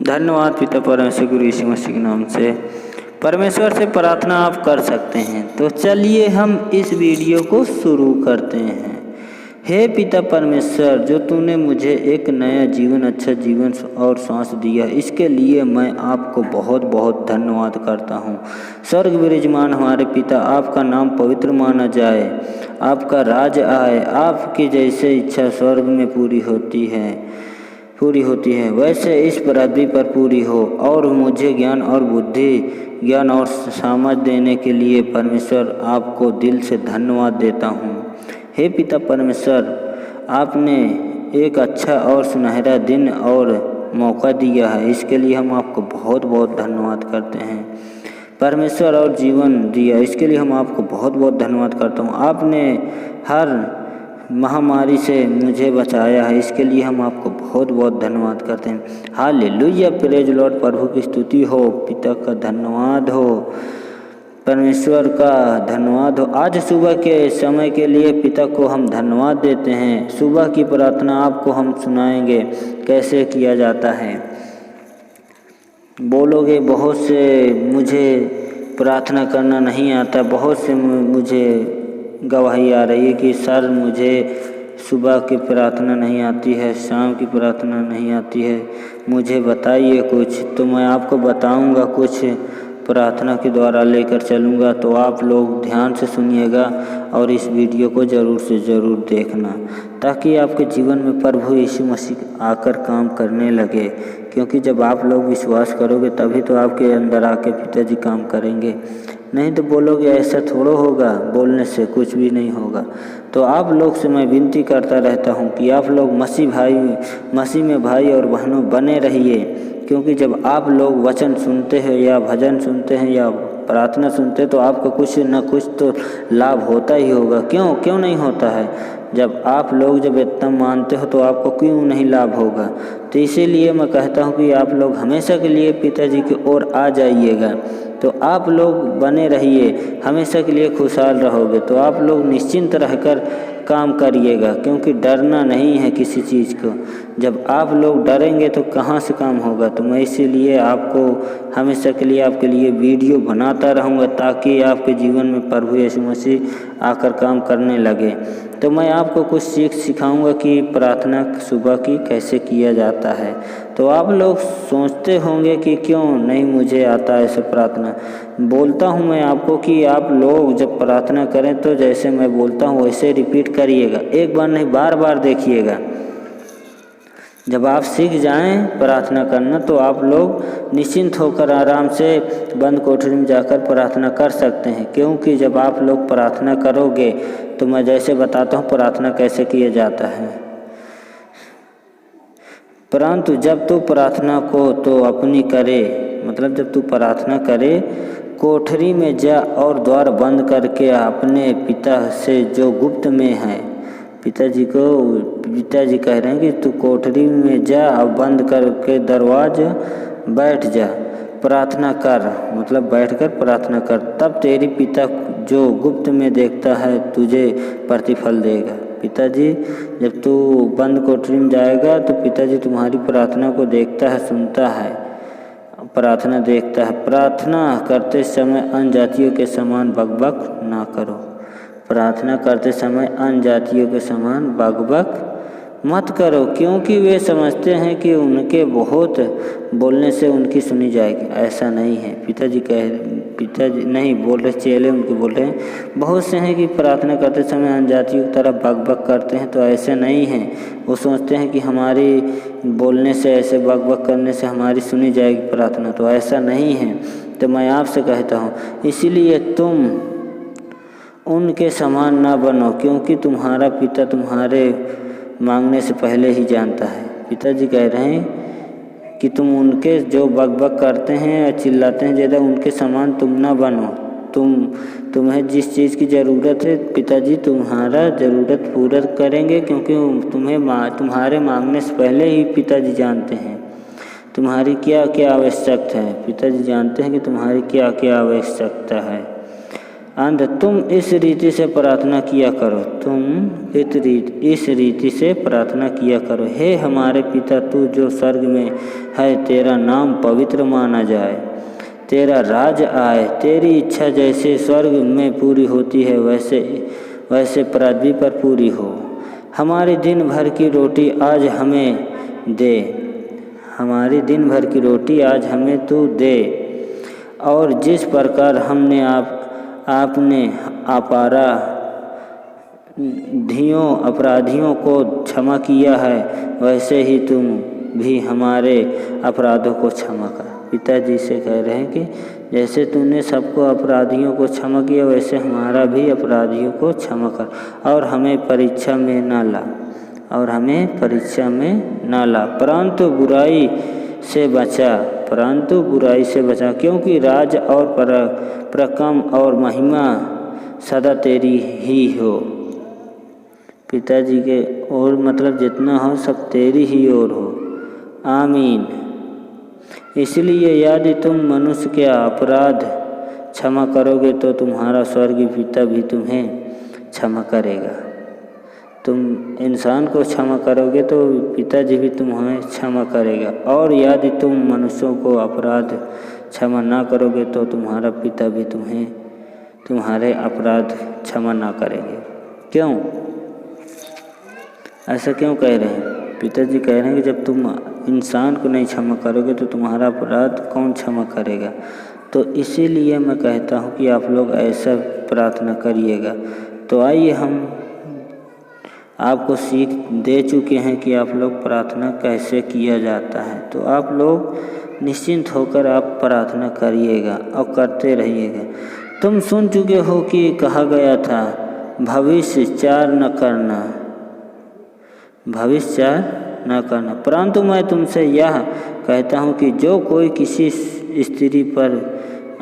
धन्यवाद पिता परमेश्वर गुरु यीशु मसीह के नाम से। परमेश्वर से प्रार्थना आप कर सकते हैं। तो चलिए हम इस वीडियो को शुरू करते हैं। हे पिता परमेश्वर, जो तूने मुझे एक नया जीवन, अच्छा जीवन और सांस दिया, इसके लिए मैं आपको बहुत बहुत धन्यवाद करता हूँ। स्वर्ग विराजमान हमारे पिता, आपका नाम पवित्र माना जाए, आपका राज आए, आपकी जैसे इच्छा स्वर्ग में पूरी होती है वैसे इस पृथ्वी पर पूरी हो। और मुझे ज्ञान और बुद्धि, ज्ञान और समझ देने के लिए परमेश्वर आपको दिल से धन्यवाद देता हूँ। हे पिता परमेश्वर, आपने एक अच्छा और सुनहरा दिन और मौका दिया है, इसके लिए हम आपको बहुत बहुत धन्यवाद करते हैं। परमेश्वर और जीवन दिया, इसके लिए हम आपको बहुत बहुत धन्यवाद करता हूँ। आपने हर महामारी से मुझे बचाया है, इसके लिए हम आपको बहुत बहुत धन्यवाद करते हैं। Hallelujah, praise Lord. प्रभु की स्तुति हो, पिता का धन्यवाद हो, परमेश्वर का धन्यवाद हो। आज सुबह के समय के लिए पिता को हम धन्यवाद देते हैं। सुबह की प्रार्थना आपको हम सुनाएंगे कैसे किया जाता है। बोलोगे बहुत से मुझे प्रार्थना करना नहीं आता, बहुत से मुझे गवाही आ रही है कि सर मुझे सुबह की प्रार्थना नहीं आती है, शाम की प्रार्थना नहीं आती है, मुझे बताइए कुछ। तो मैं आपको बताऊंगा, कुछ प्रार्थना के द्वारा लेकर चलूँगा। तो आप लोग ध्यान से सुनिएगा और इस वीडियो को ज़रूर से ज़रूर देखना, ताकि आपके जीवन में प्रभु यीशु मसीह आकर काम करने लगे। क्योंकि जब आप लोग विश्वास करोगे तभी तो आपके अंदर आके पिताजी काम करेंगे। नहीं तो बोलोगे ऐसा थोड़ा होगा, बोलने से कुछ भी नहीं होगा। तो आप लोग से मैं विनती करता रहता हूँ कि आप लोग मसीह में भाई और बहनों बने रहिए। क्योंकि जब आप लोग वचन सुनते हैं या भजन सुनते हैं या प्रार्थना सुनते हैं तो आपको कुछ न कुछ तो लाभ होता ही होगा। क्यों नहीं होता है? जब आप लोग जब इतना मानते हो तो आपको क्यों नहीं लाभ होगा? तो इसीलिए मैं कहता हूँ कि आप लोग हमेशा के लिए पिताजी की ओर आ जाइएगा। तो आप लोग बने रहिए, हमेशा के लिए खुशहाल रहोगे। तो आप लोग निश्चिंत रहकर काम करिएगा, क्योंकि डरना नहीं है किसी चीज़ को। जब आप लोग डरेंगे तो कहाँ से काम होगा? तो मैं इसीलिए आपको हमेशा के लिए आपके लिए वीडियो बनाता रहूँगा, ताकि आपके जीवन में प्रभु यीशु मसीह आकर काम करने लगे। तो मैं आपको कुछ सिखाऊंगा कि प्रार्थना सुबह की कैसे किया जाता है। तो आप लोग सोचते होंगे कि क्यों नहीं मुझे आता ऐसे प्रार्थना। बोलता हूँ मैं आपको कि आप लोग जब प्रार्थना करें तो जैसे मैं बोलता हूँ वैसे रिपीट करिएगा, एक बार नहीं बार बार देखिएगा। जब आप सीख जाएं प्रार्थना करना तो आप लोग निश्चिंत होकर आराम से बंद कोठरी में जाकर प्रार्थना कर सकते हैं। क्योंकि जब आप लोग प्रार्थना करोगे तो मैं जैसे बताता हूँ प्रार्थना कैसे किया जाता है। परंतु जब तू प्रार्थना को तो अपनी करे, मतलब जब तू प्रार्थना करे, कोठरी में जा और द्वार बंद करके अपने पिता से जो गुप्त में है, पिताजी कह रहे हैं कि तू कोठरी में जा और बंद करके दरवाजा बैठ जा, प्रार्थना कर, मतलब बैठकर प्रार्थना कर। तब तेरी पिता जो गुप्त में देखता है तुझे प्रतिफल देगा। पिताजी जब तू बंद कोठरी में जाएगा तो पिताजी तुम्हारी प्रार्थना को देखता है, सुनता है, प्रार्थना देखता है। प्रार्थना करते समय अन्य जातियों के समान बकबक ना करो। प्रार्थना करते समय अन्य जातियों के समान बकबक मत करो, क्योंकि वे समझते हैं कि उनके बहुत बोलने से उनकी सुनी जाएगी। ऐसा नहीं है। पिताजी नहीं बोल रहे, चेले उनके बोल रहे हैं। बहुत से हैं कि प्रार्थना करते समय अन्य जातियों की तरह बकबक करते हैं, तो ऐसे नहीं है। वो सोचते हैं कि हमारी बोलने से, ऐसे बकबक करने से हमारी सुनी जाएगी प्रार्थना, तो ऐसा नहीं है। तो मैं आपसे कहता हूँ, इसीलिए तुम उनके समान ना बनो, क्योंकि तुम्हारा पिता तुम्हारे मांगने से पहले ही जानता है। पिताजी कह रहे हैं कि तुम उनके जो बकबक करते हैं या चिल्लाते हैं ज़्यादा, उनके समान तुम ना बनो। तुम्हें जिस चीज़ की ज़रूरत है पिताजी तुम्हारा ज़रूरत पूरा करेंगे, क्योंकि तुम्हारे मांगने से पहले ही पिताजी जानते हैं तुम्हारी क्या क्या आवश्यकता है। पिताजी जानते हैं कि तुम्हारी क्या क्या आवश्यकता है। अंध तुम इस रीति से प्रार्थना किया करो, तुम इस रीति से प्रार्थना किया करो। हे हमारे पिता, तू जो स्वर्ग में है, तेरा नाम पवित्र माना जाए, तेरा राज आए, तेरी इच्छा जैसे स्वर्ग में पूरी होती है वैसे पृथ्वी पर पूरी हो। हमारी दिन भर की रोटी आज हमें दे, हमारी दिन भर की रोटी आज हमें तू दे, और जिस प्रकार हमने आपने अपराधियों को क्षमा किया है, वैसे ही तुम भी हमारे अपराधों को क्षमा कर। पिताजी से कह रहे हैं कि जैसे तूने सबको अपराधियों को क्षमा किया, वैसे हमारा भी अपराधियों को क्षमा कर, और हमें परीक्षा में ना ला, परंतु बुराई से बचा, क्योंकि राज और प्रकम और महिमा सदा तेरी ही हो। पिताजी के और मतलब जितना हो सब तेरी ही ओर हो, आमीन। इसलिए यदि तुम मनुष्य के अपराध क्षमा करोगे तो तुम्हारा स्वर्गीय पिता भी तुम्हें क्षमा करेगा। तुम इंसान को क्षमा करोगे तो पिताजी भी तुम्हें क्षमा करेगा, और यदि तुम मनुष्यों को अपराध क्षमा ना करोगे तो तुम्हारा पिता भी तुम्हारे अपराध क्षमा ना करेंगे। क्यों ऐसा क्यों कह रहे हैं? पिताजी कह रहे हैं कि जब तुम इंसान को नहीं क्षमा करोगे तो तुम्हारा अपराध कौन क्षमा करेगा। तो इसीलिए मैं कहता हूँ कि आप लोग ऐसा प्रार्थना करिएगा। तो आइए हम आपको सीख दे चुके हैं कि आप लोग प्रार्थना कैसे किया जाता है, तो आप लोग निश्चिंत होकर आप प्रार्थना करिएगा और करते रहिएगा। तुम सुन चुके हो कि कहा गया था, भविष्यचार न करना, परंतु मैं तुमसे यह कहता हूँ कि जो कोई किसी स्त्री पर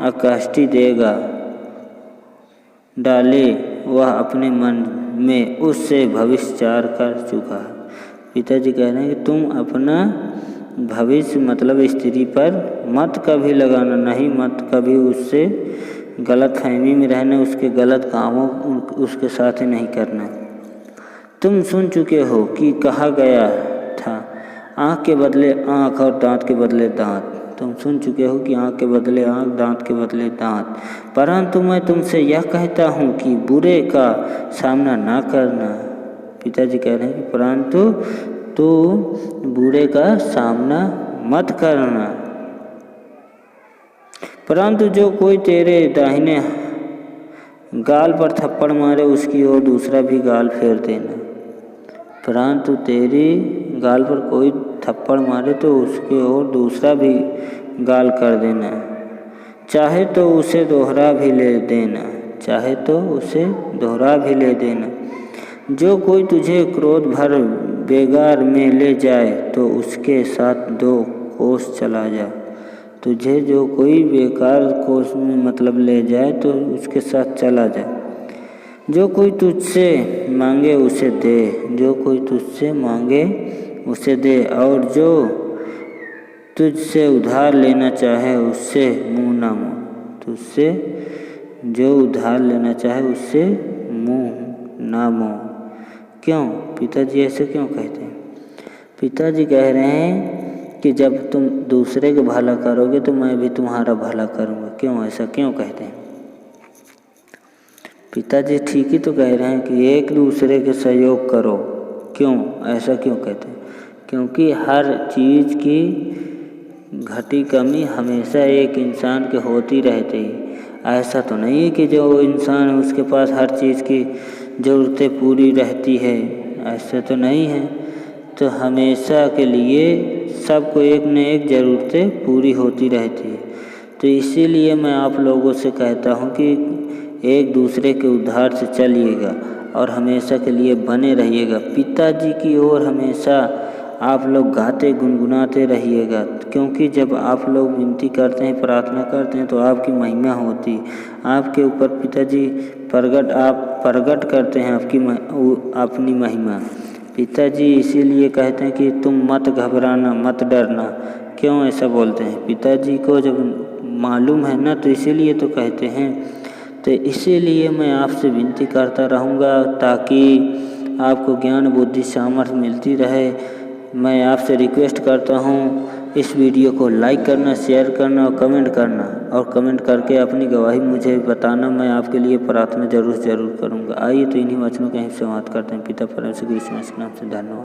अकाष्ठी डाले वह अपने मन में उससे भविष्यचार कर चुका है। पिताजी कह रहे हैं कि तुम अपना भविष्य मतलब स्त्री पर मत कभी लगाना, नहीं मत कभी उससे गलत फहमी में रहना, उसके गलत कामों उसके साथ ही नहीं करना। तुम सुन चुके हो कि कहा गया था, आँख के बदले आँख और दांत के बदले दांत। तुम सुन चुके हो कि आँख के बदले आँख, दांत के बदले दांत, परंतु मैं तुमसे यह कहता हूँ कि बुरे का सामना ना करना। पिताजी कह रहे हैं कि परंतु तू बुरे का सामना मत करना, परंतु जो कोई तेरे दाहिने गाल पर थप्पड़ मारे उसकी ओर दूसरा भी गाल फेर देना। परंतु तेरी गाल पर कोई थप्पड़ मारे तो उसके ओर दूसरा भी गाल कर देना, चाहे तो उसे दोहरा भी ले देना। जो कोई तुझे क्रोध भर बेगार में ले जाए तो उसके साथ 2 कोस चला जा। तुझे जो कोई बेकार कोस में मतलब ले जाए तो उसके साथ चला जा। जो कोई तुझसे मांगे उसे दे, और जो तुझसे उधार लेना चाहे उससे मुँह ना मोड़। क्यों पिताजी ऐसे क्यों कहते हैं? पिताजी कह रहे हैं कि जब तुम दूसरे को भला करोगे तो मैं भी तुम्हारा भला करूँगा। क्यों ऐसा क्यों कहते हैं? पिताजी ठीक ही तो कह रहे हैं कि एक दूसरे के सहयोग करो। क्यों ऐसा क्यों कहते हैं? क्योंकि हर चीज़ की घटी कमी हमेशा एक इंसान के होती रहती है। ऐसा तो नहीं है कि जो इंसान है उसके पास हर चीज़ की ज़रूरतें पूरी रहती है, ऐसा तो नहीं है। तो हमेशा के लिए सबको एक न एक ज़रूरतें पूरी होती रहती है। तो इसीलिए मैं आप लोगों से कहता हूँ कि एक दूसरे के उद्धार से चलिएगा और हमेशा के लिए बने रहिएगा। पिताजी की ओर हमेशा आप लोग गाते गुनगुनाते रहिएगा, क्योंकि जब आप लोग विनती करते हैं, प्रार्थना करते हैं तो आपकी महिमा होती है। आपके ऊपर पिताजी प्रगट करते हैं अपनी महिमा। पिताजी इसीलिए कहते हैं कि तुम मत घबराना, मत डरना। क्यों ऐसा बोलते हैं? पिताजी को जब मालूम है ना, तो इसीलिए तो कहते हैं तो इसीलिए मैं आपसे विनती करता रहूँगा ताकि आपको ज्ञान बुद्धि सामर्थ्य मिलती रहे। मैं आपसे रिक्वेस्ट करता हूँ इस वीडियो को लाइक करना, शेयर करना और कमेंट करके अपनी गवाही मुझे बताना। मैं आपके लिए प्रार्थना जरूर करूँगा। आइए तो इन्हीं वचनों के ही समाप्त करते हैं। पिता परमेश्वर के नाम से धन्यवाद।